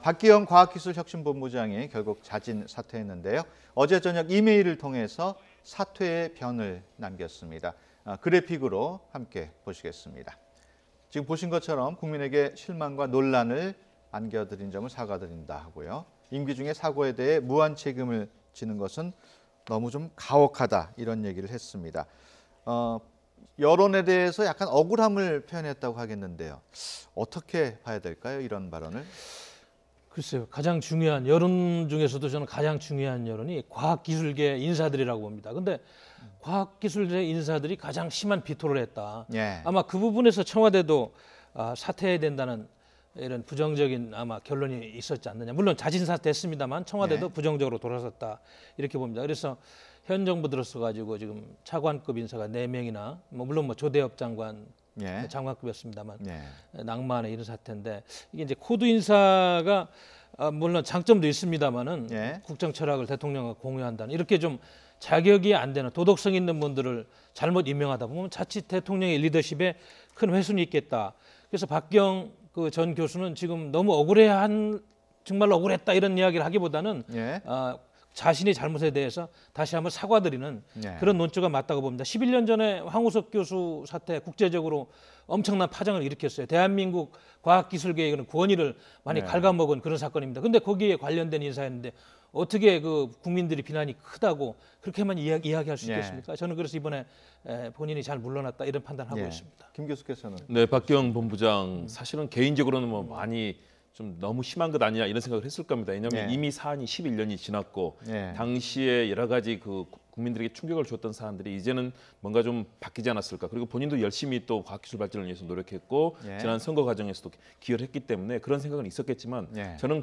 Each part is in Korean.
박기영 과학기술혁신본부장이 결국 자진 사퇴했는데요. 어제 저녁 이메일을 통해서 사퇴의 변을 남겼습니다. 그래픽으로 함께 보시겠습니다. 지금 보신 것처럼 국민에게 실망과 논란을 안겨드린 점을 사과드린다 하고요. 임기 중에 사고에 대해 무한 책임을 지는 것은 너무 좀 가혹하다 이런 얘기를 했습니다. 여론에 대해서 약간 억울함을 표현했다고 하겠는데요. 어떻게 봐야 될까요? 이런 발언을? 글쎄요. 가장 중요한 여론 중에서도 저는 가장 중요한 여론이 과학기술계 인사들이라고 봅니다. 근데 과학기술계 인사들이 가장 심한 비토를 했다. 예. 아마 그 부분에서 청와대도 사퇴해야 된다는 이런 부정적인 아마 결론이 있었지 않느냐. 물론 자진 사퇴했습니다만 청와대도 네. 부정적으로 돌아섰다 이렇게 봅니다. 그래서 현 정부 들어서 가지고 지금 차관급 인사가 4명이나 물론 조대엽 장관 예. 장관급이었습니다만 예. 낙마하는 이런 사태인데 이게 이제 코드 인사가 물론 장점도 있습니다만은 예. 국정 철학을 대통령과 공유한다는 이렇게 좀 자격이 안 되는 도덕성 있는 분들을 잘못 임명하다 보면 자칫 대통령의 리더십에 큰 훼손이 있겠다. 그래서 박경 그 전 교수는 지금 너무 정말로 억울했다 이런 이야기를 하기보다는 예. 자신의 잘못에 대해서 다시 한번 사과드리는 예. 그런 논조가 맞다고 봅니다. 11년 전에 황우석 교수 사태 국제적으로 엄청난 파장을 일으켰어요. 대한민국 과학기술계의 권위를 많이 네. 갉아먹은 그런 사건입니다. 근데 거기에 관련된 인사였는데 어떻게 그 국민들이 비난이 크다고 그렇게만 이야기할 수 예. 있겠습니까? 저는 그래서 이번에 본인이 잘 물러났다 이런 판단하고 예. 있습니다. 김 교수께서는? 네, 박기영 본부장 사실은 개인적으로는 뭐 많이 좀 너무 심한 것 아니냐 이런 생각을 했을 겁니다. 왜냐하면 예. 이미 사안이 11년이 지났고 예. 당시에 여러 가지 그 국민들에게 충격을 줬던 사안들이 이제는 뭔가 좀 바뀌지 않았을까. 그리고 본인도 열심히 또 과학기술 발전을 위해서 노력했고 예. 지난 선거 과정에서도 기여를 했기 때문에 그런 생각은 있었겠지만 예. 저는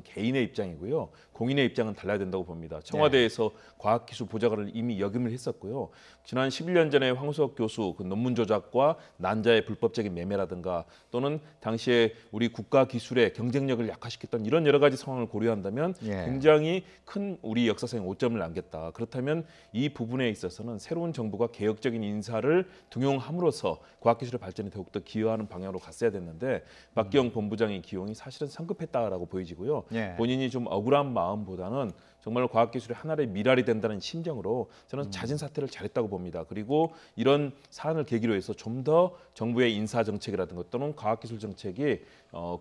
개인의 입장이고요. 공인의 입장은 달라야 된다고 봅니다. 청와대에서 과학기술 보좌관을 이미 역임을 했었고요. 지난 11년 전에 황우석 교수 그 논문 조작과 난자의 불법적인 매매라든가 또는 당시에 우리 국가 기술의 경쟁력을 약화시켰던 이런 여러 가지 상황을 고려한다면 예. 굉장히 큰 우리 역사상의 오점을 남겼다. 그렇다면 이 부분에 있어서는 새로운 정부가 개혁적인 인사를 등용함으로써 과학기술의 발전에 더욱더 기여하는 방향으로 갔어야 됐는데 박기영 본부장의 기용이 사실은 성급했다라고 보여지고요. 예. 본인이 좀 억울한 마음보다는 정말 과학기술이 하나의 미랄이 된다는 심정으로 저는 자진 사퇴를 잘했다고 봅니다. 그리고 이런 사안을 계기로 해서 좀 더 정부의 인사 정책이라든가 또는 과학기술 정책이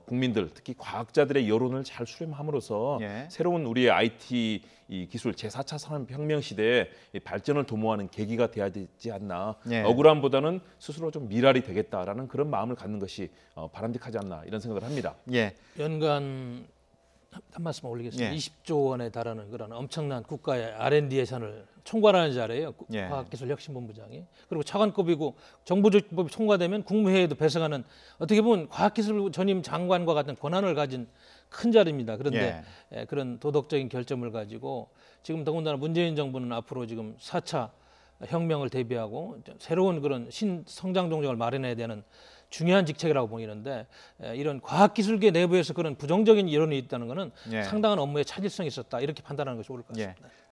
국민들 특히 과학자들의 여론을 잘 수렴함으로써 예. 새로운 우리의 IT 이 기술 제4차 산업혁명 시대에 발전을 도모하는 계기가 돼야 되지 않나. 예. 억울함보다는 스스로 좀 미랄이 되겠다라는 그런 마음을 갖는 것이 바람직하지 않나 이런 생각을 합니다. 예. 연간 한 말씀 올리겠습니다. 예. 20조 원에 달하는 그런 엄청난 국가의 R&D 예산을 총괄하는 자리예요. 예. 과학기술혁신본부장이. 그리고 차관급이고 정부조직법이 통과되면 국무회의도 배석하는 어떻게 보면 과학기술 전임 장관과 같은 권한을 가진 큰 자리입니다. 그런데 그런 도덕적인 결점을 가지고 지금 더군다나 문재인 정부는 앞으로 지금 4차 혁명을 대비하고 새로운 그런 신성장 동력을 마련해야 되는 중요한 직책이라고 보이는데 이런 과학기술계 내부에서 그런 부정적인 여론이 있다는 것은 예. 상당한 업무에 차질성이 있었다 이렇게 판단하는 것이 옳을 것 예. 같습니다.